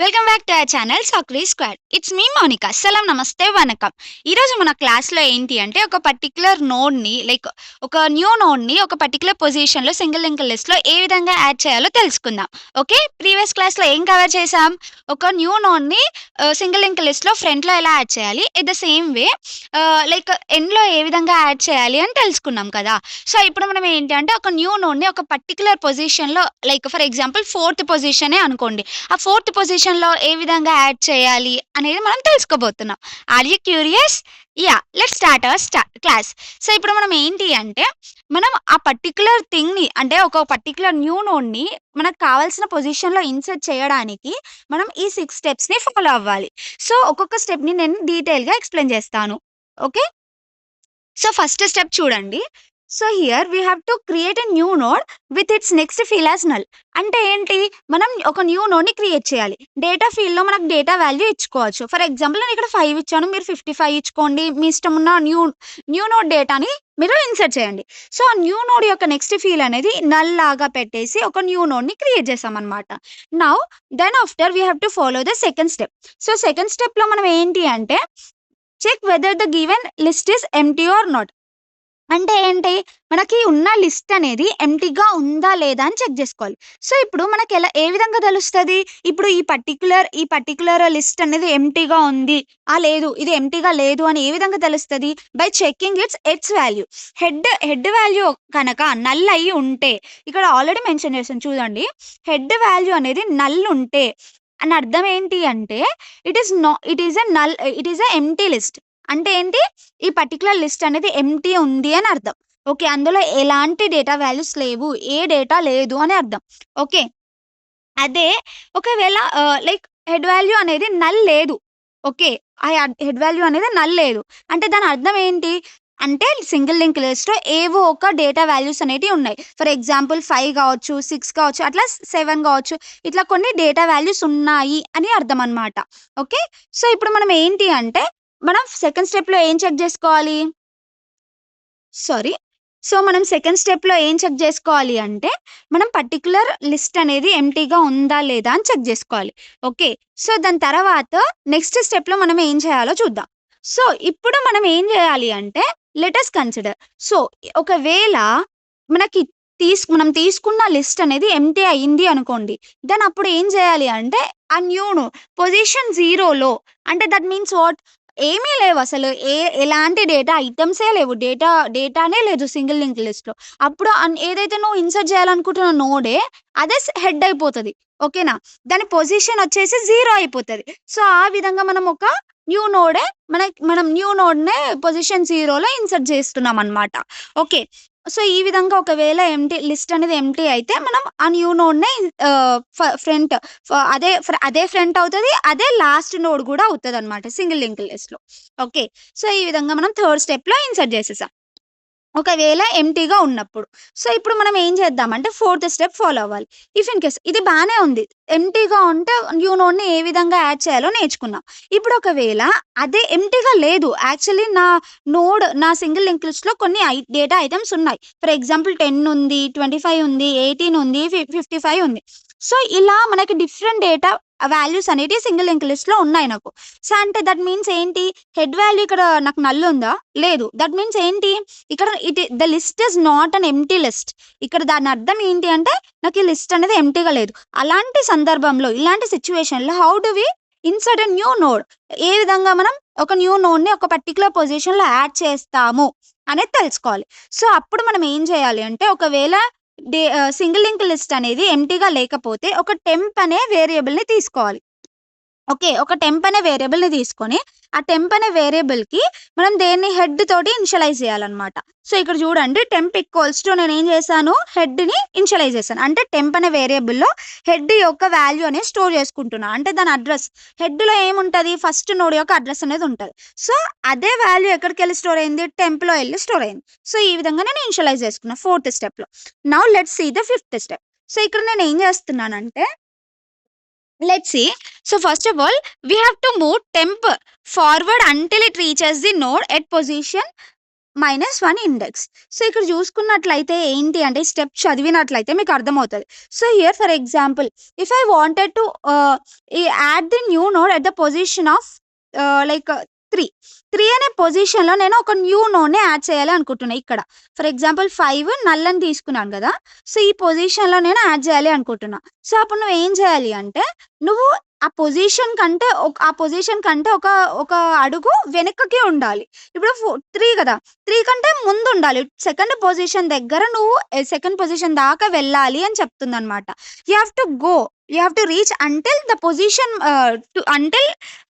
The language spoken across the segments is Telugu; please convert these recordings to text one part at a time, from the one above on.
Welcome back to our channel Sacree squad. It's me Mounika. సలాం, నమస్తే, వనకం. ఈరోజు మన క్లాస్లో ఏంటి అంటే ఒక పర్టికులర్ నోడ్ని ఒక న్యూ నోడ్ని ఒక పర్టికులర్ పొజిషన్లో సింగిల్ లింక్ లిస్ట్లో ఏ విధంగా యాడ్ చేయాలో తెలుసుకుందాం. ఓకే, ప్రీవియస్ క్లాస్లో ఏం కవర్ చేసాం? ఒక న్యూ నోడ్ని సింగిల్ లింక్ లిస్ట్లో ఫ్రంట్లో ఎలా యాడ్ చేయాలి, ఇట్ ద సేమ్ వే ఎండ్లో ఏ విధంగా యాడ్ చేయాలి అని తెలుసుకున్నాం కదా. సో ఇప్పుడు మనం ఏంటి అంటే ఒక న్యూ నోడ్ని ఒక పర్టికులర్ పొజిషన్లో, ఫర్ ఎగ్జాంపుల్ ఫోర్త్ పొజిషనే అనుకోండి, ఆ ఫోర్త్ పొజిషన్లో ఏ విధంగా యాడ్ చేయాలి అనేది మనం తెలుసుకోబోతున్నాం. Are you curious? Yeah, let's start our class. So ఇప్పుడు మనం ఏంటి అంటే మనం ఆ పర్టికులర్ థింగ్ని, అంటే ఒక పర్టికులర్ న్యూ నోడ్ని మనకు కావాల్సిన పొజిషన్లో ఇన్సర్ట్ చేయడానికి మనం ఈ 6 స్టెప్స్ని ఫాలో అవ్వాలి. సో ఒక్కొక్క స్టెప్ని నేను డీటెయిల్గా ఎక్స్ప్లెయిన్ చేస్తాను. ఓకే, సో ఫస్ట్ స్టెప్ చూడండి. So here we have to create a new node with its next field as null. అంటే ఏంటి, మనం ఒక న్యూ నోడ్ని క్రియేట్ చేయాలి. డేటా ఫీల్డ్లో మనకు డేటా వాల్యూ ఇచ్చుకోవచ్చు. ఫర్ ఎగ్జాంపుల్ నేను ఇక్కడ 5 ఇచ్చాను, మీరు 55 ఇచ్చుకోండి. మీ ఇష్టం ఉన్న న్యూ నోడ్ డేటాని మీరు ఇన్సర్ట్ చేయండి. సో ఆ న్యూ నోడ్ యొక్క నెక్స్ట్ ఫీల్డ్ అనేది నల్ లాగా పెట్టేసి ఒక న్యూ నోడ్ని క్రియేట్ చేసామన్నమాట. Now then after we have to follow the second step. So second స్టెప్లో మనం ఏంటి అంటే check whether the given list is empty or not. అంటే ఏంటి, మనకి ఉన్న లిస్ట్ అనేది ఎంప్టీగా ఉందా లేదా అని చెక్ చేసుకోవాలి. సో ఇప్పుడు మనకి ఏ విధంగా తెలుస్తుంది? ఇప్పుడు ఈ పర్టికులర్ లిస్ట్ అనేది ఎంప్టీగా ఉంది, లేదు ఇది ఎంప్టీగా లేదు అని ఏ విధంగా తెలుస్తుంది? By checking it's value. Head value కనుక నల్ అయ్యి ఉంటే, ఇక్కడ ఆల్రెడీ మెన్షన్ చేశాను చూడండి, హెడ్ వాల్యూ అనేది నల్ ఉంటే అని అర్థం ఏంటి అంటే it is a empty list. అంటే ఏంటి, ఈ పర్టికులర్ లిస్ట్ అనేది ఎంప్టీ ఉంది అని అర్థం. ఓకే, అందులో ఎలాంటి డేటా వాల్యూస్ లేవు, ఏ డేటా లేదు అని అర్థం. ఓకే, అదే ఒకవేళ హెడ్ వాల్యూ అనేది నల్ లేదు. ఓకే, ఆ హెడ్ వాల్యూ అనేది నల్ లేదు అంటే దాని అర్థం ఏంటి అంటే సింగిల్ లింక్ లిస్ట్లో ఏవో ఒక డేటా వాల్యూస్ అనేటివి ఉన్నాయి. ఫర్ ఎగ్జాంపుల్ 5 కావచ్చు, 6 కావచ్చు, అట్లా 7 కావచ్చు, ఇట్లా కొన్ని డేటా వాల్యూస్ ఉన్నాయి అని అర్థం అనమాట. ఓకే, సో ఇప్పుడు మనం ఏంటి అంటే మనం సెకండ్ స్టెప్లో ఏం చెక్ చేసుకోవాలి? సారీ. సో మనం సెకండ్ స్టెప్లో ఏం చెక్ చేసుకోవాలి అంటే మనం పర్టికులర్ లిస్ట్ అనేది ఎంప్టీగా ఉందా లేదా అని చెక్ చేసుకోవాలి. ఓకే, సో దాని తర్వాత నెక్స్ట్ స్టెప్లో మనం ఏం చేయాలో చూద్దాం. సో ఇప్పుడు మనం ఏం చేయాలి అంటే లెటస్ కన్సిడర్. సో ఒకవేళ మనకి మనం తీసుకున్న లిస్ట్ అనేది ఎంప్టీ అయ్యింది అనుకోండి, దెన్ అప్పుడు ఏం చేయాలి అంటే ఆ న్యూను పొజిషన్ 0లో, అంటే దట్ మీన్స్ వాట్, ఏమీ లేవు అసలు. ఎలాంటి డేటా ఐటమ్సే లేవు. డేటానే లేదు సింగిల్ లింక్ లిస్ట్‌లో. అప్పుడు ఏదైతే నువ్వు ఇన్సర్ట్ చేయాలనుకుంటున్న నోడే అదే హెడ్ అయిపోతది. ఓకేనా? దాని పొజిషన్ వచ్చేసి 0 అయిపోతది. సో, ఆ విధంగా మనం ఒక న్యూ నోడే మనం న్యూ నోడ్‌నే పొజిషన్ 0లో ఇన్సర్ట్ చేస్తున్నామనమాట. ఓకే, సో, ఈ విధంగా ఒకవేళ లిస్ట్ అనేది ఎంప్టీ అయితే మనం ఆ న్యూ నోడ్‌నే ఆహ్, ఫ ఫ్రంట్ అదే ఫ్రంట్ అవుతది. అదే లాస్ట్ నోడ్ గూడా అవుతదనమాట సింగిల్ లింక్ లిస్ట్‌లో. ఓకే, సో, ఈ విధంగా మనం థర్డ్ స్టెప్‌లో ఇన్సర్ట్ చేసేసాం. ఒకవేళ ఎంప్టీగా ఉన్నప్పుడు. సో, ఇప్పుడు మనం ఏం చేద్దామంటే ఫోర్త్ స్టెప్ ఫాలో అవ్వాలి. ఇఫ్ ఇన్ కేస్ ఇది బానే ఉంది. ఎంప్టీగా ఉంటే న్యూ నోడ్‌ని ఏ విధంగా యాడ్ చేయాలో నేర్చుకున్నాం. ఇప్పుడు ఒకవేళ అదే ఎంప్టీగా లేదు. యాక్చువల్లీ నా సింగిల్ లింక్ లిస్ట్‌లో కొన్ని డేటా ఐటెమ్స్ ఉన్నాయి. ఫర్ ఎగ్జాంపుల్ 10 ఉంది, 25 ఉంది, 18 ఉంది, 55 ఉంది. సో, ఇలా మనకి డిఫరెంట్ డేటా వాల్యూస్ అనేటివి సింగిల్ లింక్ లిస్ట్‌లో ఉన్నాయి నాకు. సో, అంటే దట్ మీన్స్ ఏంటి, హెడ్ వాల్యూ ఇక్కడ నాకు నల్ ఉందా? లేదు. దట్ మీన్స్ ఏంటి, ఇక్కడ the list is not an empty list. ఇక్కడ దాని అర్థం ఏంటి అంటే నాకు ఈ లిస్ట్ అనేది ఎంప్టీగా లేదు. అలాంటి సందర్భంలో, ఇలాంటి సిట్యుయేషన్‌లో how do we insert a new node, ఏ విధంగా మనం ఒక న్యూ నోడ్‌ని ఒక పర్టిక్యులర్ పొజిషన్‌లో యాడ్ చేస్తాము అనేది తెలుసుకోవాలి. సో, అప్పుడు మనం ఏం చేయాలి అంటే ఒకవేళ సింగిల్ లింక్ లిస్ట్ అనేది ఎంప్టీగా లేకపోతే ఒక టెంప్ అనే వేరియబుల్‌ని తీసుకోవాలి. ఓకే, ఒక టెంప్ అనే వేరియబుల్‌ని తీసుకొని, ఆ టెంప్ అనే వేరియబుల్‌కి మనం దేన్ని హెడ్ తోటి ఇనిషియలైజ్ చేయాలన్నమాట. సో, ఇక్కడ చూడండి, టెంప్ ఈక్వల్స్ టు నేనేం చేశాను, హెడ్‌ని ఇనిషియలైజ్ చేశాను. అంటే టెంప్ అనే వేరియబుల్‌లో హెడ్ యొక్క వాల్యూ అనేది స్టోర్ చేసుకుంటున్నా. అంటే దాని అడ్రస్ హెడ్‌లో ఏముంటది, ఫస్ట్ నోడ్ యొక్క అడ్రస్ అనేది ఉంటది. సో, అదే వాల్యూ ఎక్కడికెళ్ళి స్టోర్ అయింది, టెంప్‌లో ఎళ్లి స్టోర్ అయింది. సో, ఈ విధంగా నేను ఇనిషియలైజ్ చేసుకున్నా ఫోర్త్ స్టెప్‌లో. Now let's see the fifth step. So, ఇక్కడ నేను ఏం చేస్తున్నానంటే let's see. So first of all, we have to move temp forward until it reaches the node at position -1 index. So, ఇక్కడ చూసుకున్నట్లయితే ఏంటి అంటే స్టెప్ చదివినట్లయితే మీకు అర్థమవుతది. So, here for example if I wanted to add the new node at the position of like 3. 3 అనే పొజిషన్‌లో నేను ఒక న్యూ నోడ్‌ని యాడ్ చేయాలి అనుకుంటున్నా ఇక్కడ. ఫర్ ఎగ్జాంపుల్ 5 నల్ అని తీసుకున్నాను గదా! సో, ఈ పొజిషన్‌లో నేను యాడ్ చేయాలి అనుకుంటున్నా. సో, అప్పుడు నువ్వేం చేయాలి అంటే నువ్వు ఆ పొజిషన్ కంటే ఆ పొజిషన్ కంటే ఒక అడుగు వెనక్కకి ఉండాలి. ఇప్పుడు 3 గదా! 3 కంటే ముందుండాలి. సెకండ్ పొజిషన్ దగ్గర నువ్వు సెకండ్ పొజిషన్ దాకా వెళ్ళాలి అని చెప్తుందనమాట. You have to go. You have to reach until the position until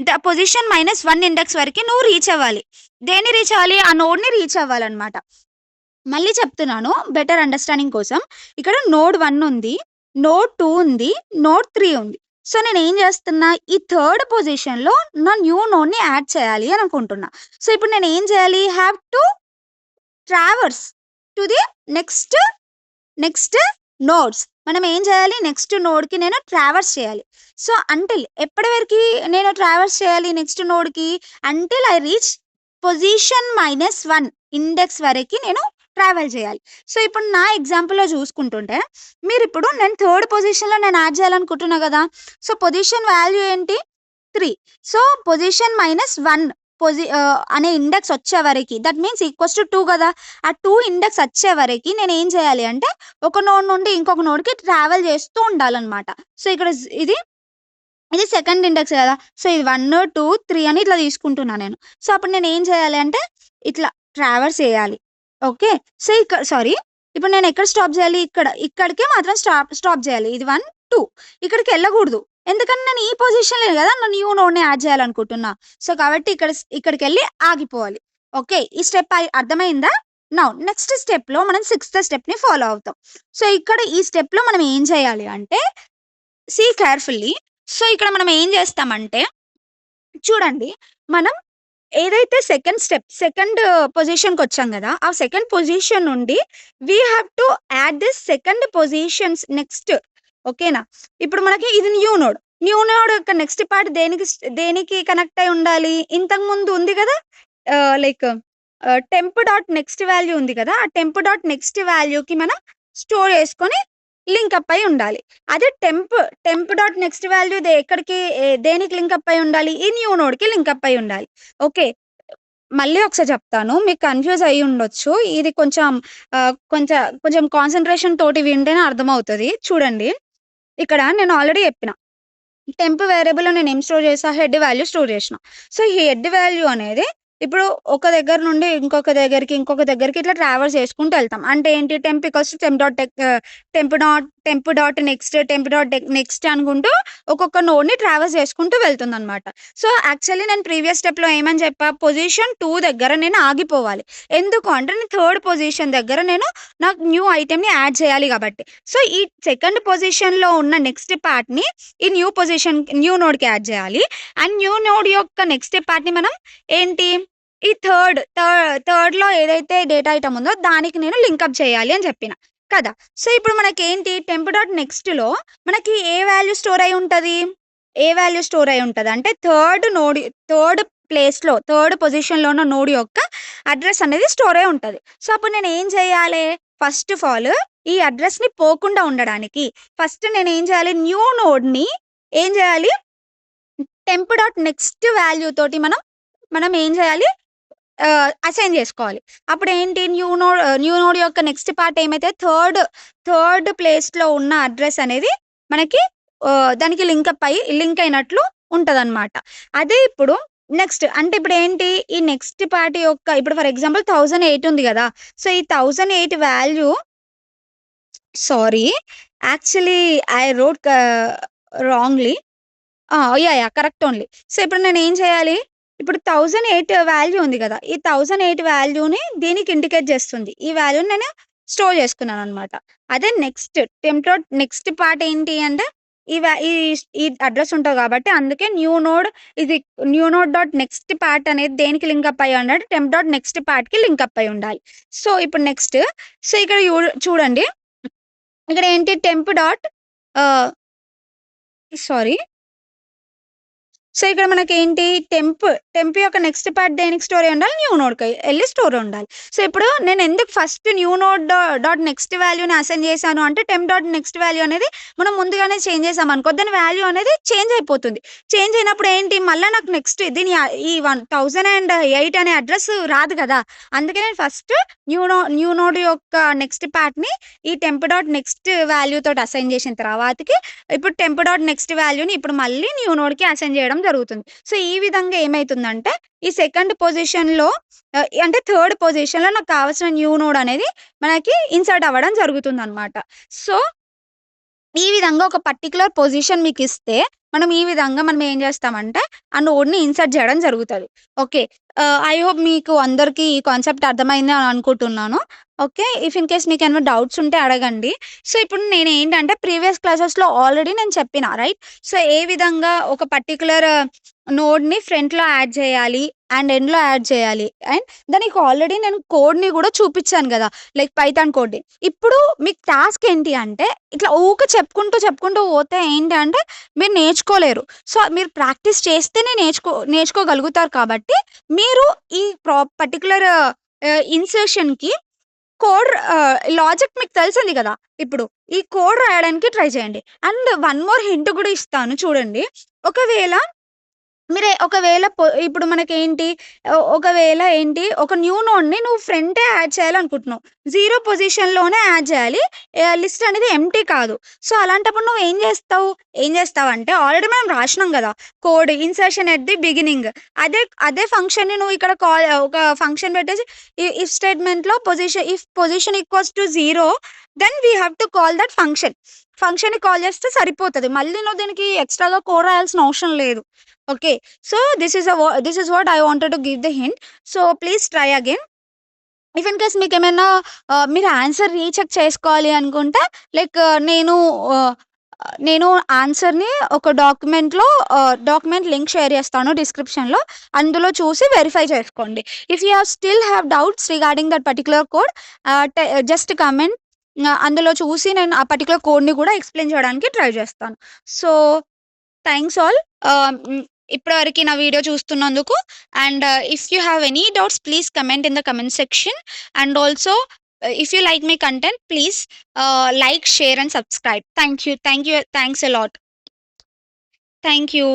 the position -1 index వరకి నువ్వు రీచ్ అవ్వాలి. దేన్ని రీచ్ అవ్వాలి? ఆ నోడ్‌ని రీచ్ అవ్వాలనమాట. మళ్ళీ చెప్తున్నాను బెటర్ అండర్‌స్టాండింగ్ కోసం. ఇక్కడ నోడ్ 1 ఉంది. నోడ్ 2 ఉంది. నోడ్ 3 ఉంది. సో, నేనేం చేస్తున్నా ఈ థర్డ్ పొజిషన్‌లో నా న్యూ నోడ్‌ని యాడ్ చేయాలి అని అనుకుంటున్నా. సో, ఇప్పుడు నేనేం చేయాలి? Have to traverse to the next nodes. మనం ఏం చేయాలి? నెక్స్ట్ నోడ్‌కి నేను ట్రావర్స్ చేయాలి. సో, అంటిల్ ఎప్పటి వరకి నేను ట్రావర్స్ చేయాలి నెక్స్ట్ నోడ్‌కి? Until I reach position -1 index వరకి నేను ట్రావెల్ చేయాలి. సో, ఇప్పుడు నా ఎగ్జాంపుల్‌లో చూసుకుంటుంటే మీరిప్పుడు నేను థర్డ్ పొజిషన్‌లో నేను యాడ్ చేయాలనుకుంటున్నా గదా! సో, పొజిషన్ వాల్యూ ఏంటి? 3. సో, పొజిషన్ -1 అనే ఇండెక్స్ వచ్చే వరకి దట్ మీన్స్ ఈక్వల్స్ టు 2 గదా! ఆ 2 ఇండెక్స్ వచ్చే వరకి నేనేం చేయాలి అంటే ఒక నోడ్ నుండి ఇంకొక నోడ్‌కి ట్రావెల్ చేస్తూ ఉండాలనమాట. సో, ఇక్కడ ఇది సెకండ్ ఇండెక్స్ గదా! సో, ఇది 1, 2, 3 అని ఇట్లా తీసుకుంటున్నా నేను. సో, అప్పుడు నేనేం చేయాలి అంటే ఇట్లా ట్రావర్స్ చేయాలి. ఓకే. సో, ఇప్పుడు నేను ఎక్కడ స్టాప్ చేయాలి? ఇక్కడికే మాత్రం స్టాప్ చేయాలి. ఇది 1, 2 ఇక్కడికెళ్ళకూడదు. ఎందుకంటే నేను ఈ పొజిషన్‌లో గదా! నా న్యూ నోడ్‌ని యాడ్ చేయాలనుకుంటున్నా. సో, కాబట్టి ఇక్కడికెళ్ళి ఆగిపోవాలి. ఓకే. ఈ స్టెప్ అర్థమైందా? నౌ నెక్స్ట్ స్టెప్‌లో మనం సిక్స్త్ స్టెప్‌ని ఫాలో అవుతాం. సో, ఇక్కడ ఈ స్టెప్‌లో మనం ఏం చేయాలి అంటే సీ కేర్‌ఫుల్లీ. సో, ఇక్కడ మనం ఏం చేస్తామంటే చూడండి. మనం ఏదైతే సెకండ్ పొజిషన్‌కొచ్చాం గదా! ఆ సెకండ్ పొజిషన్ నుండి we have to add this second positions next. ఓకేనా? ఇప్పుడు మనకి ఇది న్యూ నోడ్. న్యూ నోడ్ యొక్క నెక్స్ట్ పార్ట్ దేనికి కనెక్ట్ అయి ఉండాలి? ఇంతకుముందు ఉంది గదా! Like temp dot next value ఉంది కదా! ఆ టెంప్ డాట్ నెక్స్ట్ వాల్యూకి మనం స్టోర్ చేసుకొని లింకప్ అయి ఉండాలి. అదే టెంప్ డాట్ నెక్స్ట్ వాల్యూ దేనికి లింకప్ అయి ఉండాలి? ఈ న్యూ నోడ్‌కి లింకప్ అయి ఉండాలి. ఓకే. మళ్ళీ ఒకసారి చెప్తాను. మీకు కన్‌ఫ్యూజ్ అయ్యి ఉండొచ్చు. ఇది కొంచెం కాన్సంట్రేషన్ తోటి వింటేనే అర్థమవుతది. చూడండి. ఇక్కడ నేను ఆల్రెడీ చెప్పిన. టెంప్ వేరియబుల్‌లో నేనేం స్టోర్ చేశా? హెడ్ వాల్యూ స్టోర్ చేషినా. సో, ఈ హెడ్ వాల్యూ అనేది ఇప్పుడు ఒక దగ్గర నుండి ఇంకొక దగ్గరికి ఇట్లా ట్రావర్స్ చేసుకుంటూ ఎళ్తాం. అంటే ఏంటి? Temp equals to temp dot next అనుకుంటూ ఒక్కొక్క నోడ్‌ని ట్రావర్స్ చేసుకుంటూ వెళ్తుందనమాట. సో, యాక్చువల్లీ నేను ప్రీవియస్ స్టెప్‌లో ఏమని చెప్పా? పొజిషన్ 2 దగ్గర నేను ఆగిపోవాలి. ఎందుకు అంటే నేను థర్డ్ పొజిషన్ దగ్గర నేను నాకు న్యూ ఐటెమ్‌ని యాడ్ చేయాలి కాబట్టి. సో, ఈ సెకండ్ పొజిషన్‌లో ఉన్న నెక్స్ట్ పార్ట్‌ని ఈ న్యూ నోడ్‌కి యాడ్ చేయాలి. అండ్ న్యూ నోడ్ యొక్క నెక్స్ట్ పార్ట్‌ని మనం ఏంటి? ఈ థర్డ్‌లో ఏదైతే డేటా ఐటెమ్ ఉందో దానికి నేను లింకప్ చేయాలి అని చెప్పిన. కదా! సో, ఇప్పుడు మనకేంటి టెంప్ డాట్ నెక్స్ట్‌లో మనకి ఏ వాల్యూ స్టోర్ అయి ఉంటది? ఏ వాల్యూ స్టోర్ అయి ఉంటదంటే థర్డ్ పొజిషన్‌లో ఉన్న నోడ్ యొక్క అడ్రెస్ అనేది స్టోర్ అయి ఉంటది. సో, అప్పుడు నేనేం చేయాలి? ఫస్ట్ ఆఫ్ ఆల్ ఈ అడ్రెస్‌ని పోకుండా ఉండడానికి ఫస్ట్ నేనేం చేయాలి? న్యూ నోడ్‌ని ఏం చేయాలి? టెంప్ డాట్ నెక్స్ట్ వాల్యూ తోటి మనం ఏం చేయాలి? అసైన్ చేసుకోవాలి. అప్పుడేంటి న్యూ నోడ్ యొక్క నెక్స్ట్ పార్ట్ ఏమైతే థర్డ్ ప్లేస్‌లో ఉన్న అడ్రెస్ అనేది మనకి దానికి లింక్ అయినట్లు ఉంటదనమాట. అదే ఇప్పుడు నెక్స్ట్ అంటే ఇప్పుడేంటి? ఈ నెక్స్ట్ పార్ట్ యొక్క ఇప్పుడు ఫర్ ఎగ్జాంపుల్ 1008 ఉంది గదా! సో, ఈ 1008 value sorry actually I wrote wrongly. Yeah! Correct only. So, ఇప్పుడు నేనేం చేయాలి? ఇప్పుడు 1008 వాల్యూ ఉంది గదా! ఈ 1008 వాల్యూని దీనికి ఇండికేట్ చేస్తుంది. ఈ వాల్యూని నేను స్టోర్ చేసుకున్నాననమాట. అదే టెంప్ డాట్ నెక్స్ట్ పార్ట్ ఏంటి అంటే ఈ వా ఈ ఈ అడ్రెస్ ఉంటది కాబట్టి అందుకే new node dot next part అనేది దేనికి లింకప్ అయ్యి ఉండాలి? టెంప్ డాట్ నెక్స్ట్ పార్ట్‌కి లింకప్ అయ్యి ఉండాలి. సో, ఇప్పుడు నెక్స్ట్ ఇక్కడ చూడండి. ఇక్కడ ఏంటి టెంప్ డాట్ ఆహ్, సారీ సో, ఇక్కడ మనకేంటి టెంప్ యొక్క నెక్స్ట్ పార్ట్ దేనికి స్టోరీ ఉండాలి? న్యూ నోడ్‌కి ఎళ్లి స్టోరీ ఉండాలి. సో, ఇప్పుడు నేనెందుకు first new node dot next వాల్యూని అసైన్ చేశాను అంటే టెంప్ డాట్ నెక్స్ట్ వాల్యూ అనేది మనం ముందుగానే చేంజ్ చేసామనుకో దాని వాల్యూ అనేది చేంజ్ అయిపోతుంది. చేంజ్ అయినప్పుడు ఏంటి మళ్ళా నాకు నెక్స్ట్ దీని ఈ 1008 అనే అడ్రస్ రాదు కదా! అందుకే నేను ఫస్ట్ న్యూ నోడ్ యొక్క నెక్స్ట్ పార్ట్‌ని ఈ టెంప్ డాట్ నెక్స్ట్ వాల్యూ తోటి అసైన్ చేసిన తర్వాతకి ఇప్పుడు టెంప్ డాట్ నెక్స్ట్ వాల్యూని ఇప్పుడు మళ్ళీ న్యూ నోడ్‌కి అసైన్ చేయడం జరుగుతుంది. సో, ఈ విధంగా ఏమైతుందంటే ఈ సెకండ్ పొజిషన్‌లో అంటే థర్డ్ పొజిషన్‌లో నాకు కావాల్సిన న్యూ నోడ్ అనేది మనకి ఇన్సర్ట్ అవ్వడం జరుగుతుందనమాట. సో, ఈ విధంగా ఒక పర్టిక్యులర్ పొజిషన్ మీకిస్తే మనం ఈ విధంగా మనం ఏం చేస్తామంటే ఆ నోడ్‌ని ఇన్సర్ట్ చేయడం జరుగుతది. ఓకే. ఐ హోప్ మీకు అందరికీ ఈ కాన్సెప్ట్ అర్థమైంది అని అనుకుంటున్నాను. ఓకే. ఇఫ్ ఇన్ కేస్ మీకేమైనా డౌట్స్ ఉంటే అడగండి. సో, ఇప్పుడు నేనేంటంటే ప్రీవియస్ క్లాసెస్‌లో ఆల్రెడీ నేను చెప్పిన రైట్. సో, ఏ విధంగా ఒక పర్టిక్యులర్ నోడ్‌ని ఫ్రంట్‌లో యాడ్ చేయాలి అండ్ ఎండ్‌లో యాడ్ చేయాలి. అండ్ దానికి ఆల్రెడీ నేను కోడ్‌ని కూడా చూపిచ్చాను గదా! లైక్ పైథాన్ కోడ్‌ని. ఇప్పుడు మీకు టాస్క్ ఏంటి అంటే ఇట్లా ఊకే చెప్పుకుంటూ పోతే ఏంటి అంటే మీరు నేర్చుకోలేరు. సో, మీరు ప్రాక్టీస్ చేస్తేనే నేర్చుకోగలుగుతారు కాబట్టి మీరు ఈ పర్టిక్యులర్ ఇన్సర్షన్‌కి లాజిక్ మీకు తెలిసింది గదా! ఇప్పుడు. ఈ కోడ్ రాయడానికి ట్రై చేయండి. అండ్ వన్ మోర్ హింట్ గూడా ఇస్తాను చూడండి. ఒకవేళ ఒకవేళ ఇప్పుడు మనకేంటి ఒకవేళ ఏంటి ఒక న్యూ నోడ్‌ని నువ్వు ఫ్రంటే యాడ్ చేయాలనుకుంటున్నావు. 0 పొజిషన్‌లోనే యాడ్ చేయాలి. లిస్ట్ అనేది ఎంప్టీ కాదు. సో, అలాంటప్పుడు ఏం చేస్తావంటే ఆల్రెడీ మనం రాసినాం గదా! Code insertion at the beginning. అదే ఫంక్షన్‌ని నువ్వు ఇక్కడ ఒక ఫంక్షన్ పెట్టేసి ఇఫ్ స్టేట్మెంట్‌లో if position equals to 0 then we have to call that function. ఫంక్షన్‌ని కాల్ చేస్తే సరిపోతది. మళ్ళీ నువ్వు దీనికి ఎక్స్‌ట్రాగా కోడ్ రాయాల్సిన అవసరం లేదు. Okay. So, this is what I wanted to give the hint. So, please try again. If in case మీకేమైనా మీరు ఆన్సర్ రీచెక్ చేసుకోవాలి అనుకుంటే లైక్ నేను ఆన్సర్‌ని ఒక డాక్యుమెంట్ లింక్ షేర్ చేస్తాను డిస్క్రిప్షన్‌లో. అందులో చూసి వెరిఫై చేసుకోండి. If you still have doubts regarding that particular code just comment. అందులో చూసి నేను ఆ పర్టిక్యులర్ కోడ్‌ని కూడా ఎక్స్‌ప్లెయిన్ చేయడానికి ట్రై చేస్తాను. So, thanks all. ఇప్పటివరకి నా వీడియో చూస్తున్నందుకు. And if you have any doubts please comment in the comment section. And also if you like my content please like, share and subscribe. Thank you. Thanks a lot. Thank you.